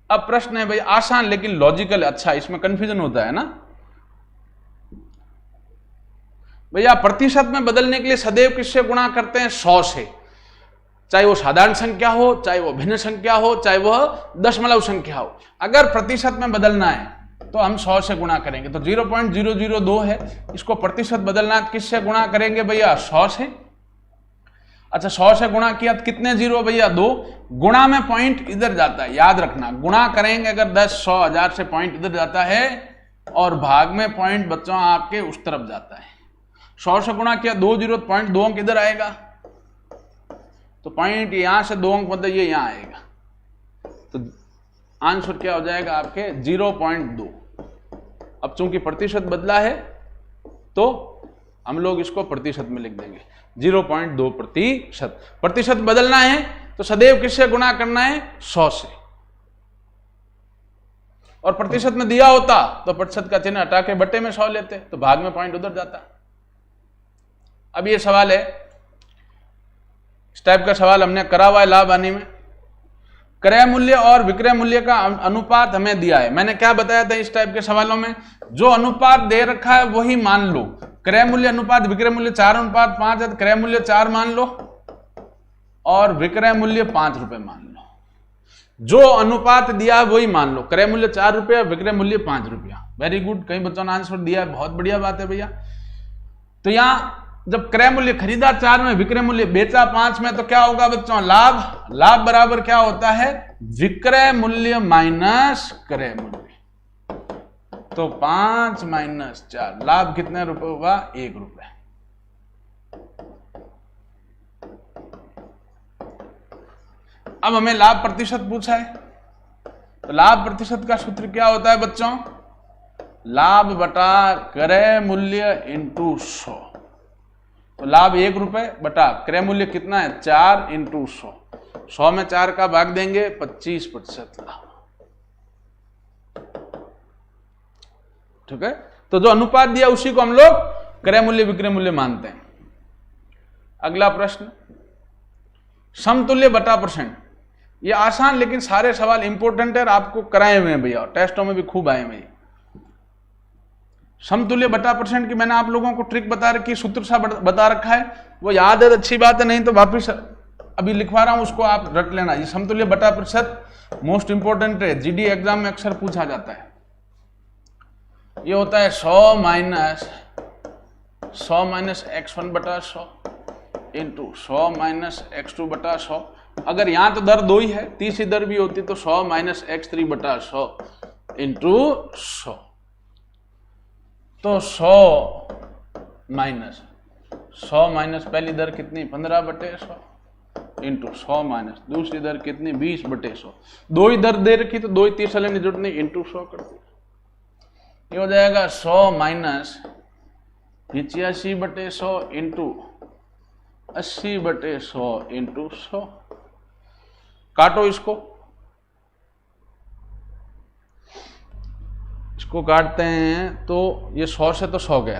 अब प्रश्न है भाई आसान लेकिन लॉजिकल, अच्छा इसमें कंफ्यूजन होता है ना भैया। प्रतिशत में बदलने के लिए सदैव किससे गुणा करते हैं? 100 से। चाहे वो साधारण संख्या हो, चाहे वो भिन्न संख्या हो, चाहे वह दशमलव संख्या हो। अगर प्रतिशत में बदलना है तो हम 100 से गुणा करेंगे। तो 0.002 है, इसको प्रतिशत बदलना है, किससे गुणा करेंगे भैया? 100 से। अच्छा 100 से गुणा किया तो कितने जीरो भैया? 2। गुणा में पॉइंट इधर जाता है, याद रखना। गुणा करेंगे अगर 10, 100, 1000 से पॉइंट इधर जाता है और भाग में पॉइंट बच्चों आपके उस तरफ जाता है। 100 से गुणा किया 2 जीरो, पॉइंट 2 अंक इधर आएगा, तो पॉइंट यहां से 2 अंक मतलब ये यहां आएगा। तो आंसर क्या हो जाएगा आपके? 0.2। अब चूंकि प्रतिशत बदला है तो हम लोग इसको प्रतिशत में लिख देंगे। 0.2%। प्रतिशत बदलना है तो सदैव किससे गुणा करना है? 100 से। और प्रतिशत में दिया होता तो प्रतिशत का चिन्ह हटा के बटे में 100 लेते, तो भाग में पॉइंट उधर जाता। अब ये सवाल है, इस टाइप का सवाल हमने करा हुआ है लाभ हानि में। क्रय मूल्य और विक्रय मूल्य का अनुपात हमें दिया है। मैंने क्या बताया था इस टाइप के सवालों में? जो अनुपात दे रखा है वही मान लो। क्रय मूल्य अनुपात विक्रय मूल्य 4:5 है, क्रय मूल्य 4 मान लो और विक्रय मूल्य 5 रुपए मान लो। जो अनुपात दिया है वही मान लो। क्रय मूल्य 4 रुपया, विक्रय मूल्य 5 रुपया। वेरी गुड, कई बच्चों ने आंसर दिया है, बहुत बढ़िया बात है भैया। तो यहां जब क्रय मूल्य खरीदा 4 में, विक्रय मूल्य बेचा 5 में, तो क्या होगा बच्चों? लाभ। लाभ बराबर क्या होता है? विक्रय मूल्य माइनस क्रय मूल्य। तो 5 - 4, लाभ कितने रुपए होगा? 1 रुपए। अब हमें लाभ प्रतिशत पूछा है, तो लाभ प्रतिशत का सूत्र क्या होता है बच्चों? लाभ बटा क्रय मूल्य इंटू 100। तो लाभ 1 रुपए बटा क्रय मूल्य कितना है? 4 इंटू 100। 100 में 4 का भाग देंगे, 25% लाभ। ठीक है, तो जो अनुपात दिया उसी को हम लोग क्रय मूल्य विक्रय मूल्य मानते हैं। अगला प्रश्न, समतुल्य बटा परसेंट। ये आसान लेकिन सारे सवाल इंपॉर्टेंट है और आपको कराए हुए हैं भैया, और टेस्टों में भी खूब आए हुए हैं। समतुल्य बटा परसेंट की मैंने आप लोगों को ट्रिक बता रखी, सूत्र सा बता रखा है, वो याद है अच्छी बात है, नहीं तो वापिस अभी लिखवा रहा हूं, उसको आप रट लेना। ये समतुल्य बटा प्रतिशत मोस्ट इंपोर्टेंट है, जीडी एग्जाम में अक्सर पूछा जाता है। ये होता है 100 माइनस x1 बटा 100 इंटू 100 माइनस x2 बटा 100। अगर यहां तो दर 2 ही है, तीसरी दर भी होती तो 100 माइनस x3 बटा 100 इंटू 100। तो 100 माइनस पहली दर कितनी? 15/100 इंटू 100 माइनस दूसरी दर कितनी? 20/100। 2 ही दर दे रखी तो 2 ही तीसरा लेने की जरूरत नहीं, इंटू 100 कर दिया। ये हो जाएगा 100 माइनस 85/100 इंटू 80/100 इंटू 100। काटो इसको काटते हैं तो ये 100 से तो 100 गया,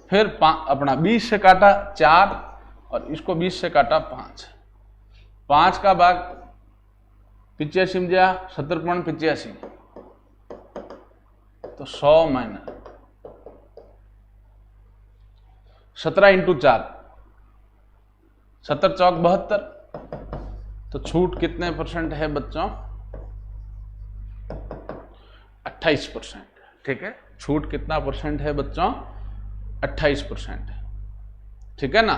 फिर अपना 20 से काटा 4 और इसको 20 से काटा 5। 5 का भाग 85 में गया 70.85, तो 100 माइनस 17 इंटू 4, 70 चौक 72। तो छूट कितने परसेंट है बच्चों? 28%। ठीक है, छूट कितना परसेंट है बच्चों? 28%। ठीक है ना?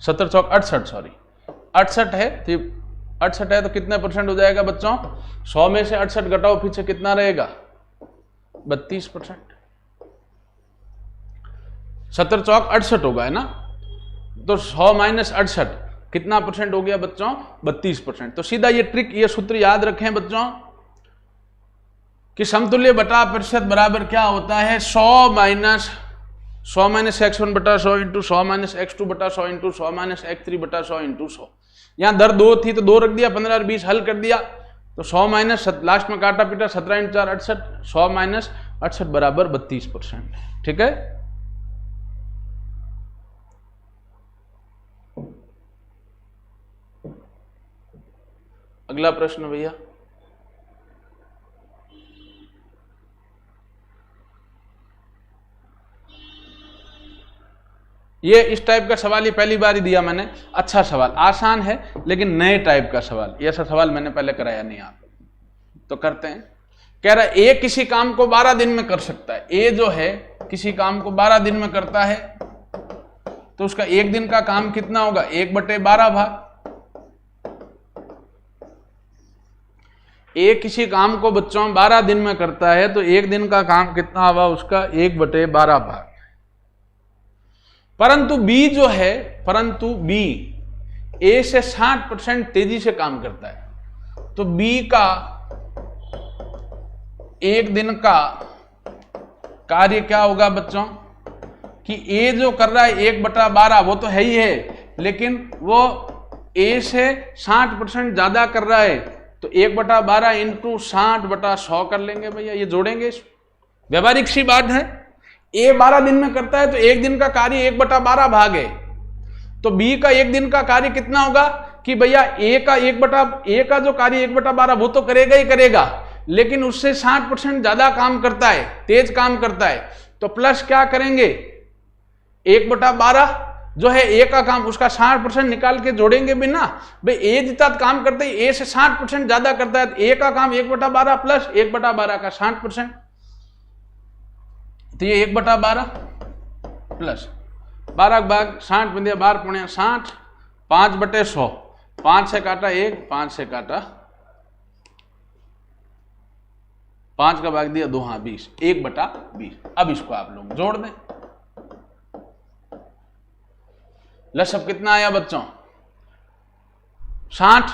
सत्तर चौक 68, सॉरी 68 है, तो 68 है तो कितने परसेंट हो जाएगा बच्चों? 100 में से 68 घटाओ, पीछे कितना रहेगा? 32%। 70 चौक 68 होगा, है ना? तो 100 माइनस 68 कितना परसेंट हो गया बच्चों? 32%। तो सीधा ये ट्रिक, ये सूत्र याद रखें बच्चों कि समतुल्य बटा प्रतिशत बराबर क्या होता है? 100 माइनस x1 बटा 100 इंटू 100 माइनस x2 बटा 100 इंटू 100 माइनस x3 बटा 100 इंटू 100। यहां दर 2 थी तो 2 रख दिया, 15 और 20 हल कर दिया, तो 100 माइनस लास्ट में काटा पीटा 17 इंटू 4 68, 100 माइनस 68 बराबर 32%। ठीक है, अगला प्रश्न भैया। ये इस टाइप का सवाल ही पहली बार ही दिया मैंने। अच्छा सवाल, आसान है लेकिन नए टाइप का सवाल। ये ऐसा सवाल मैंने पहले कराया नहीं, आप तो करते हैं। कह रहा है ए किसी काम को 12 दिन में कर सकता है। ए जो है किसी काम को 12 दिन में करता है, तो उसका एक दिन का काम कितना होगा? 1/12 भाग। ए किसी काम को बच्चों 12 दिन में करता है, तो एक दिन का काम कितना हुआ उसका? 1/12 भाग। परंतु बी जो है, परंतु बी ए से 60% तेजी से काम करता है, तो बी का एक दिन का कार्य क्या होगा बच्चों कि ए जो कर रहा है 1/12 वो तो है ही है, लेकिन वो ए से 60% ज्यादा कर रहा है, तो 1/12 इंटू 60/100 कर लेंगे भैया, ये जोड़ेंगे। व्यवहारिक सी बात है, ए 12 दिन में करता है तो एक दिन का कार्य 1/12 भाग है, तो बी का एक दिन का कार्य कितना होगा कि भैया ए का जो कार्य 1/12 वो तो करेगा ही करेगा, लेकिन उससे 60% ज्यादा काम करता है, तेज काम करता है, तो प्लस क्या करेंगे 1/12 जो है ए का काम, उसका 60% निकाल के जोड़ेंगे भी ना भाई, ए जितना काम करते है ए से 60% ज्यादा करता है, तो ए का काम 1/12 प्लस 1/12 का 60%, तो ये 1/12 प्लस 12 भाग 60 में दिया 12×60 5/100, 5 से काटा 1, 5 से काटा 5 का भाग दिया 2, हाँ 20, 1/20। अब इसको आप लोग जोड़ दें, लसब कितना आया बच्चों 60,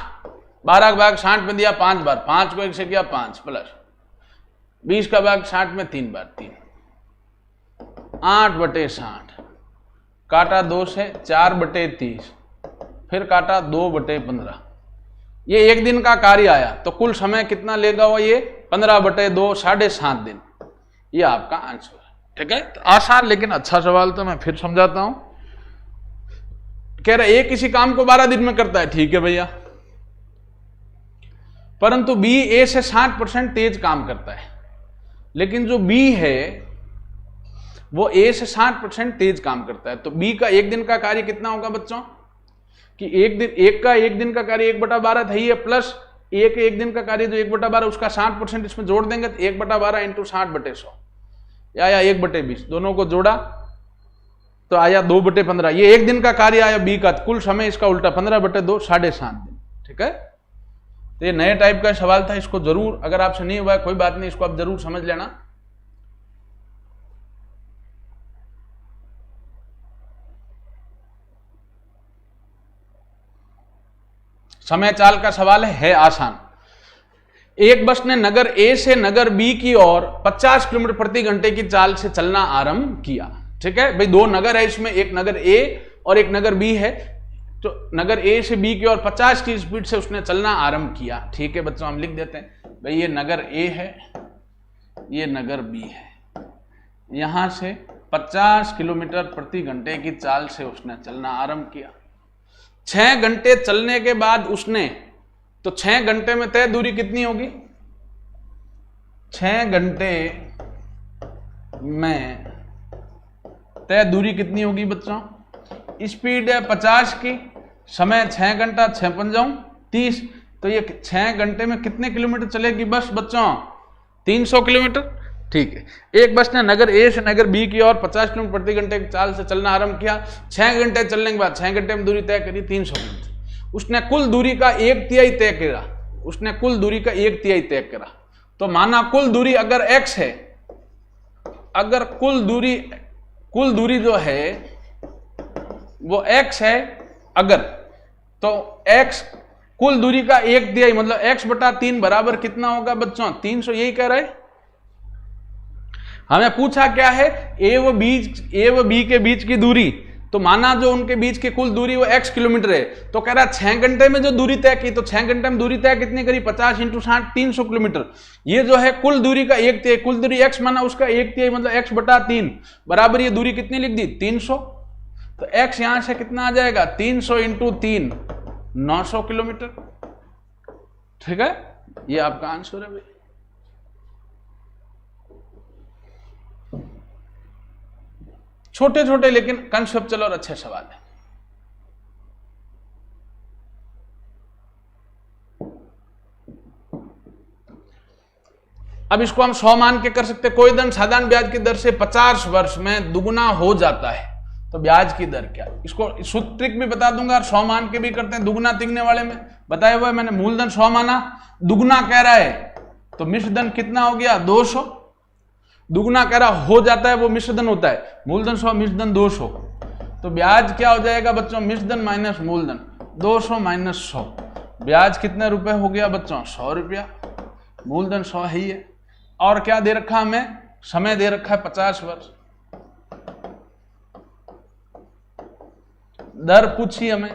12 का भाग 60 में दिया 5 बार, 5 को 1 से किया 5 प्लस 20 का भाग 60 में 3 बार 3, 8/60 काटा 2 से 4/30, फिर काटा 2/15, ये एक दिन का कार्य आया, तो कुल समय कितना लेगा वो ये 15/2 7.5 दिन, ये आपका आंसर है। ठीक है, तो आसान लेकिन अच्छा सवाल, तो मैं फिर समझाता हूं। कह रहा ए किसी काम को 12 दिन में करता है, ठीक है भैया, परंतु बी ए से 60% तेज काम करता है, लेकिन जो बी है वो ए से 60% तेज काम करता है, तो बी का एक दिन का कार्य कितना होगा बच्चों कि एक दिन का कार्य 1/12 था ही है, प्लस एक दिन का कार्य जो 1/12 उसका 60% इसमें जोड़ देंगे, तो 1/12 इंटू 60/100 या 1/20, दोनों को जोड़ा तो आया 2/15, ये एक दिन का कार्य आया बी का, कुल समय इसका उल्टा 15/2 7.5 दिन। ठीक है, तो ये नए टाइप का सवाल था, इसको जरूर, अगर आपसे नहीं हुआ है कोई बात नहीं, इसको आप जरूर समझ लेना। समय चाल का सवाल है आसान। एक बस ने नगर ए से नगर बी की ओर 50 किलोमीटर प्रति घंटे की चाल से चलना आरंभ किया। ठीक है भाई, दो नगर है इसमें, एक नगर ए और एक नगर बी है, तो नगर ए से बी की ओर 50 की स्पीड से उसने चलना आरंभ किया। ठीक है बच्चों, हम लिख देते हैं भाई, ये नगर ए है, ये नगर बी है, यहां से 50 किलोमीटर प्रति घंटे की चाल से उसने चलना आरंभ किया। 6 घंटे चलने के बाद उसने, तो 6 घंटे में तय दूरी कितनी होगी, 6 घंटे में तय दूरी कितनी होगी बच्चों, स्पीड है 50 की, समय 6 घंटा, 6×5 30, तो ये 6 घंटे में कितने किलोमीटर चलेगी बस बच्चों, 300 किलोमीटर। ठीक है, एक बस ने नगर ए से नगर बी की ओर 50 किलोमीटर प्रति घंटे की चाल से चलना आरंभ किया। 6 घंटे चलने के बाद 6 घंटे में दूरी तय करी 300 किलोमीटर। उसने कुल दूरी का 1/3 तय करा, उसने कुल दूरी का 1/3 तय करा, तो माना कुल दूरी अगर x है, अगर कुल दूरी जो है वो x है, अगर, तो x कुल दूरी का 1/3 मतलब x/3 बराबर कितना होगा बच्चों, 300, यही कह रहे हैं। हमें पूछा क्या है, ए व बी के बीच की दूरी, तो माना जो उनके बीच की कुल दूरी वो x किलोमीटर है, तो कह रहा है 6 घंटे में जो दूरी तय की, तो 6 घंटे में दूरी तय कितनी करी, 50 × 60 300 किलोमीटर। ये जो है कुल दूरी का 1/3, कुल दूरी x माना उसका 1/3 मतलब x/3 बराबर ये दूरी कितनी लिख दी 300, तो x यहां से कितना आ जाएगा 300 × 3 900 किलोमीटर। ठीक है, ये आपका आंसर है भाई। छोटे छोटे लेकिन कंसेप्चुअल और अच्छे सवाल है। अब इसको हम 100 मान के कर सकते। कोई धन साधारण ब्याज की दर से 50 वर्ष में दुगुना हो जाता है, तो ब्याज की दर क्या, इसको सूत्र ट्रिक भी बता दूंगा, 100 मान के भी करते हैं। दुगुना तिगने वाले में बताया हुआ है मैंने, मूलधन 100 माना, दुगुना कह रहा है, तो मिश्र धन कितना हो गया 200। दुगुना कह रहा हो जाता है, वो मिश्र धन होता है, मूलधन 100 मिश्र धन 200, तो ब्याज क्या हो जाएगा बच्चों, मिश्र धन माइनस मूलधन, 200 माइनस 100, ब्याज कितने रुपए हो गया बच्चों 100 रुपया, मूलधन 100 है ही है, और क्या दे रखा हमें, समय दे रखा है 50 वर्ष। दर पूछी हमें,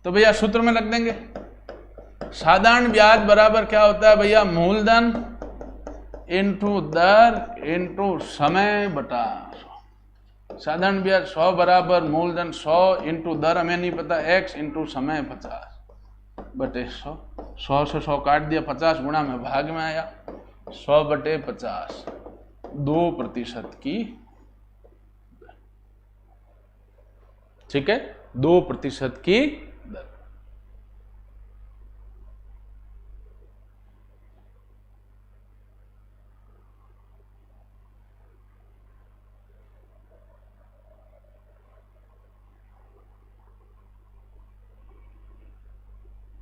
तो भैया सूत्र में लग देंगे। साधारण ब्याज बराबर क्या होता है भैया, मूलधन इंटू दर इंटू समय बटा 100। साधारण ब्याज 100 बराबर मूलधन 100 इंटू दर हमें नहीं पता x इंटू समय 50 बटे 100। 100 से 100 काट दिया, 50 गुणा में भाग में आया, 100 बटे 50, 2% की, ठीक है, 2% की दर।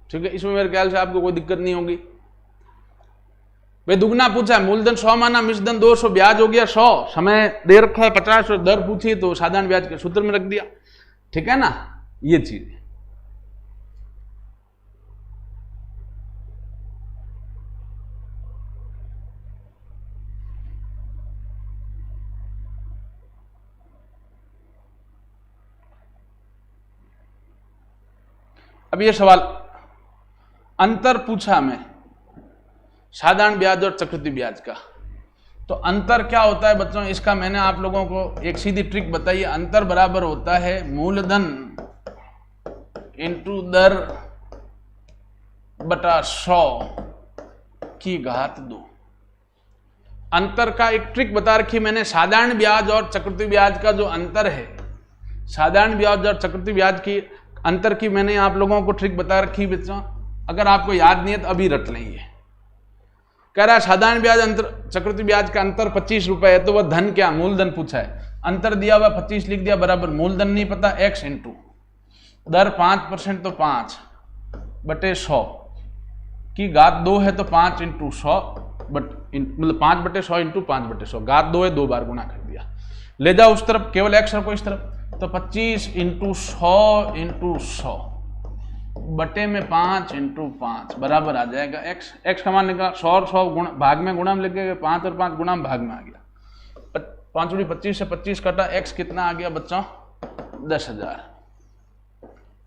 ठीक है, इसमें मेरे ख्याल से आपको कोई दिक्कत नहीं होगी। भाई दुगना पूछा है, मूलधन 100 माना, मिश्रधन 200, ब्याज हो गया 100, समय दे रखा है 50 और दर पूछी तो साधारण ब्याज के सूत्र में रख दिया। ठीक है ना, ये चीज। अब ये सवाल अंतर पूछा मैं साधारण ब्याज और चक्रवृद्धि ब्याज का, तो अंतर क्या होता है बच्चों, इसका मैंने आप लोगों को एक सीधी ट्रिक बताई है। अंतर बराबर होता है मूलधन इंटू दर बटा 100 की घात 2। अंतर का एक ट्रिक बता रखी मैंने। साधारण ब्याज और चक्रवृद्धि ब्याज का जो अंतर है, साधारण ब्याज और चक्रवृद्धि ब्याज की अंतर की मैंने आप लोगों को ट्रिक बता रखी बच्चों। अगर आपको याद नहीं है तो अभी रट लेंगे। कह रहा है साधारण ब्याज अंतर चक्रवृद्धि ब्याज का अंतर 25 रुपए है, तो वह धन क्या, मूलधन पूछा है। अंतर दिया हुआ 25 लिख दिया बराबर मूलधन नहीं पता, x इंटू दर 5% तो 5 बटे 100 की घात 2 है, तो 5 इंटू 100 मतलब 5 बटे 100 इंटू 5 बटे 100, घात 2 है, 2 बार गुणा कर दिया। ले जाओ उस तरफ, केवल x रखो इस तरफ, तो 25 इंटू 100 इंटू 100 बटे में 5 इंटू 5 बराबर आ जाएगा x का मान निकला 100 और 100 गुणा भाग में गुणा में लगे 5 और 5 गुणा में भाग में आ गया। 5 उड़ी 25 से 25 कटा, x कितना आ गया बच्चों 10,000।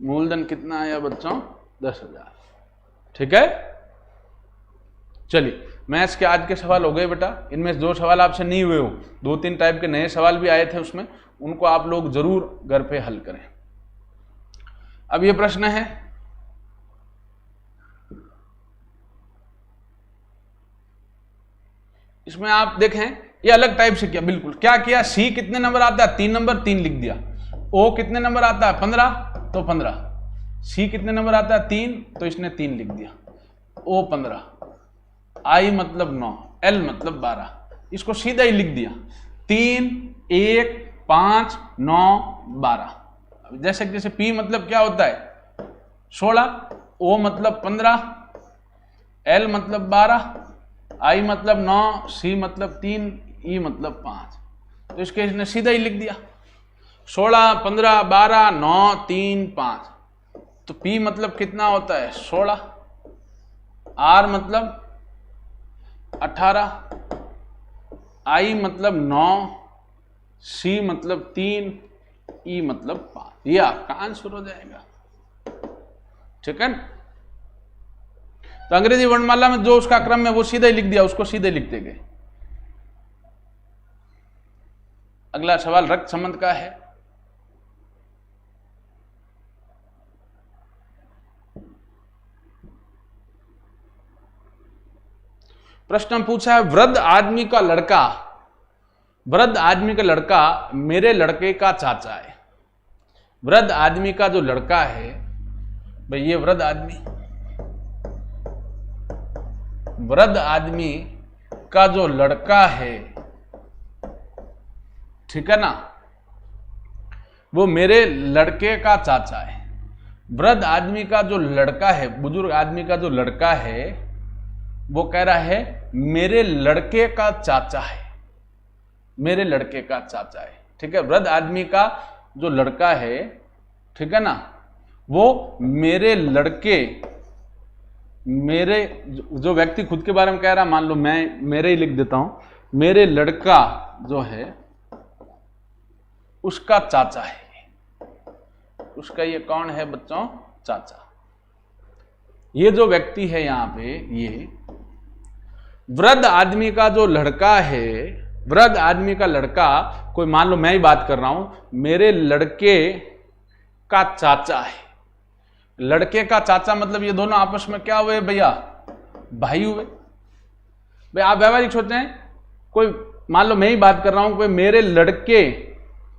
मूलधन कितना आया बच्चों 10,000। ठीक है, चलिए मैथ्स के आज के सवाल हो गए बेटा। इनमें जो सवाल आपसे नहीं हुए हो, 2-3 टाइप के नए सवाल भी आए थे उसमें, उनको आप लोग जरूर घर पे हल करें। अब ये प्रश्न है, इसमें आप देखें ये अलग टाइप से किया। बिल्कुल क्या किया, सी कितने नंबर आता है 3 नंबर 3 लिख दिया। ओ कितने नंबर आता है 15 तो 15। सी कितने नंबर आता है 3 तो इसने 3 लिख दिया। ओ 15, आई मतलब 9, एल मतलब 12, इसको सीधा ही लिख दिया 3 1 5 9 12। जैसे जैसे पी मतलब क्या होता है 16, ओ मतलब 15, एल मतलब 12, आई मतलब 9, सी मतलब 3, ई मतलब 5। तो इसके इसने सीधा ही लिख दिया 16 15 12 9 3 5। तो पी मतलब कितना होता है 16, आर मतलब 18, आई मतलब 9, सी मतलब 3, ई मतलब 5। ये आपका आंसर हो जाएगा। ठीक है, तो अंग्रेजी वर्णमाला में जो उसका क्रम है वो सीधा ही लिख दिया, उसको सीधे लिखते गए। अगला सवाल रक्त संबंध का है। प्रश्न पूछा है, वृद्ध आदमी का लड़का, वृद्ध आदमी का लड़का मेरे लड़के का चाचा है। वृद्ध आदमी का जो लड़का है भाई, ये वृद्ध आदमी, वृद्ध आदमी का जो लड़का है, ठीक है ना, वो मेरे लड़के का चाचा है। वृद्ध आदमी का जो लड़का है, बुजुर्ग आदमी का जो लड़का है, वो कह रहा है मेरे लड़के का चाचा है, मेरे लड़के का चाचा है। ठीक है, वृद्ध आदमी का जो लड़का है, ठीक है ना, वो मेरे लड़के मेरे जो व्यक्ति खुद के बारे में कह रहा, मान लो मैं मेरे ही लिख देता हूं, मेरे लड़का जो है उसका चाचा है। उसका ये कौन है बच्चों? चाचा। ये जो व्यक्ति है यहां पे, ये वृद्ध आदमी का जो लड़का है, वृद्ध आदमी का लड़का, कोई मान लो मैं ही बात कर रहा हूं, मेरे लड़के का चाचा है। लड़के का चाचा मतलब ये दोनों आपस में क्या हुए भैया? भाई हुए। भाई आप व्यवहारिक सोचें, कोई मान लो मैं ही बात कर रहा हूं, कोई मेरे लड़के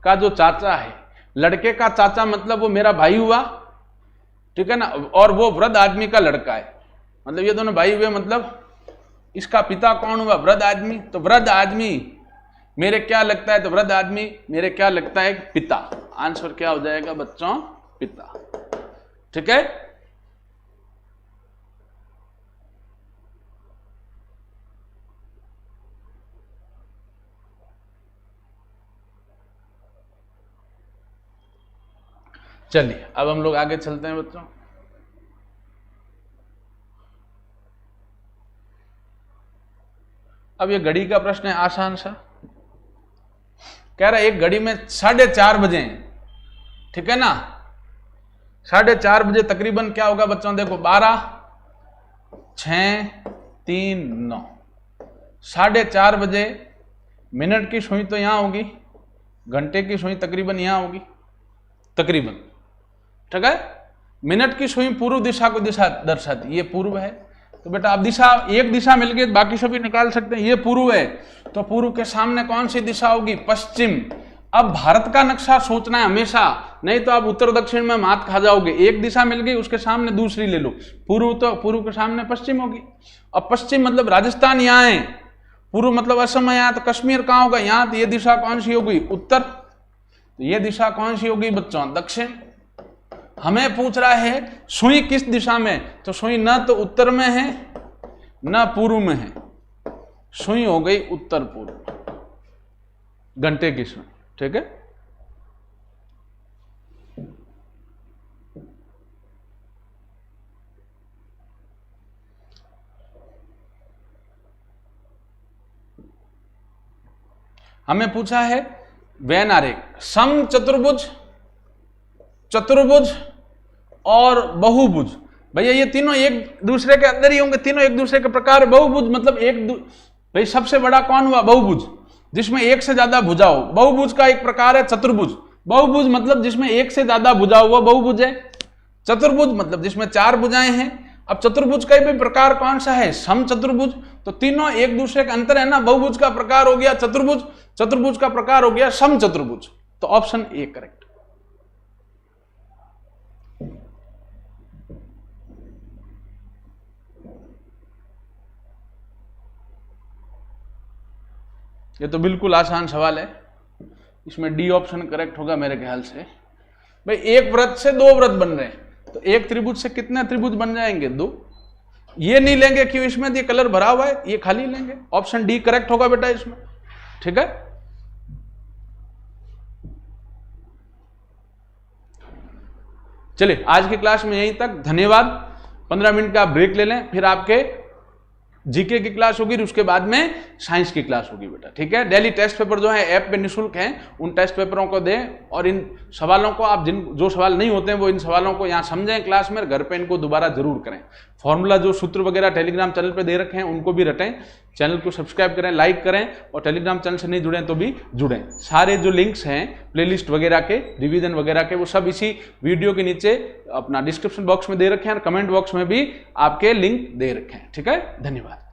का जो चाचा है, लड़के का चाचा मतलब वो मेरा भाई हुआ, ठीक है ना, और वो वृद्ध आदमी का लड़का है, मतलब ये दोनों भाई हुए, मतलब इसका पिता कौन हुआ? वृद्ध आदमी। तो वृद्ध आदमी मेरे क्या लगता है? तो वृद्ध आदमी मेरे क्या लगता है? पिता। आंसर क्या हो जाएगा बच्चों? पिता। ठीक है। चलिए अब हम लोग आगे चलते हैं बच्चों। अब ये घड़ी का प्रश्न है आसान सा। कह रहा है एक घड़ी में 4:30 बजे, ठीक है ना, 4:30 बजे तकरीबन क्या होगा बच्चों? देखो 12, 6, 3, 9, 4:30 बजे मिनट की सुई तो यहां होगी, घंटे की सुई तकरीबन यहां होगी, तकरीबन, ठीक है। मिनट की सुई पूर्व दिशा को दिशा दर्शाती, ये पूर्व है, तो बेटा आप दिशा, एक दिशा मिल गई, बाकी सभी निकाल सकते हैं। ये पूर्व है, तो पूर्व के सामने कौन सी दिशा होगी? पश्चिम। अब भारत का नक्शा सोचना है हमेशा, नहीं तो आप उत्तर दक्षिण में मात खा जाओगे। एक दिशा मिल गई, उसके सामने दूसरी ले लो। पूर्व, तो पूर्व के सामने पश्चिम होगी। अब पश्चिम मतलब राजस्थान यहाँ है, पूर्व मतलब असम है यहाँ, तो कश्मीर कहाँ होगा? यहाँ। तो ये दिशा कौन सी होगी? उत्तर। तो ये दिशा कौन सी होगी बच्चों? दक्षिण। हमें पूछ रहा है सुई किस दिशा में, तो सुई न तो उत्तर में है न पूर्व में है, सुई हो गई उत्तर पूर्व, घंटे की सुई, ठीक है। हमें पूछा है वेन आरेख, सम चतुर्भुज, चतुर्भुज और बहुभुज। भैया ये तीनों एक दूसरे के अंदर ही होंगे, तीनों एक दूसरे के प्रकार। बहुभुज मतलब भाई सबसे बड़ा कौन हुआ? बहुभुज, जिसमें एक से ज्यादा भुजा हो। बहुभुज का एक प्रकार है चतुर्भुज। बहुभुज मतलब जिसमें एक से ज्यादा भुजा हुआ बहुभुज है। चतुर्भुज मतलब जिसमें 4 भुजाएं हैं। अब चतुर्भुज का भी प्रकार कौन सा है? सम चतुर्भुज। तो तीनों एक दूसरे के अंतर है ना। बहुभुज का प्रकार हो गया चतुर्भुज, चतुर्भुज का प्रकार हो गया सम चतुर्भुज। तो ऑप्शन ए करेक्ट। ये तो बिल्कुल आसान सवाल है, इसमें डी ऑप्शन करेक्ट होगा मेरे ख्याल से। भाई एक वृत्त से 2 वृत्त बन रहे हैं, तो एक त्रिभुज से कितने त्रिभुज बन जाएंगे? 2। ये नहीं लेंगे क्यों? इसमें ये कलर भरा हुआ है, ये खाली लेंगे। ऑप्शन डी करेक्ट होगा बेटा इसमें, ठीक है। चलिए आज की क्लास में यहीं तक, धन्यवाद। 15 मिनट का ब्रेक ले लें, फिर आपके जीके की क्लास होगी, उसके बाद में साइंस की क्लास होगी बेटा, ठीक है। डेली टेस्ट पेपर जो है ऐप पे निःशुल्क हैं, उन टेस्ट पेपरों को दें और इन सवालों को आप जो सवाल नहीं होते हैं वो इन सवालों को यहाँ समझें क्लास में, घर पे इनको दोबारा जरूर करें। फॉर्मूला जो सूत्र वगैरह टेलीग्राम चैनल पे दे रखे हैं उनको भी रटें। चैनल को सब्सक्राइब करें, लाइक करें, और टेलीग्राम चैनल से नहीं जुड़े तो भी जुड़ें। सारे जो लिंक्स हैं प्लेलिस्ट वगैरह के, रिवीजन वगैरह के, वो सब इसी वीडियो के नीचे अपना डिस्क्रिप्शन बॉक्स में दे रखे हैं और कमेंट बॉक्स में भी आपके लिंक दे रखे हैं, ठीक है। धन्यवाद।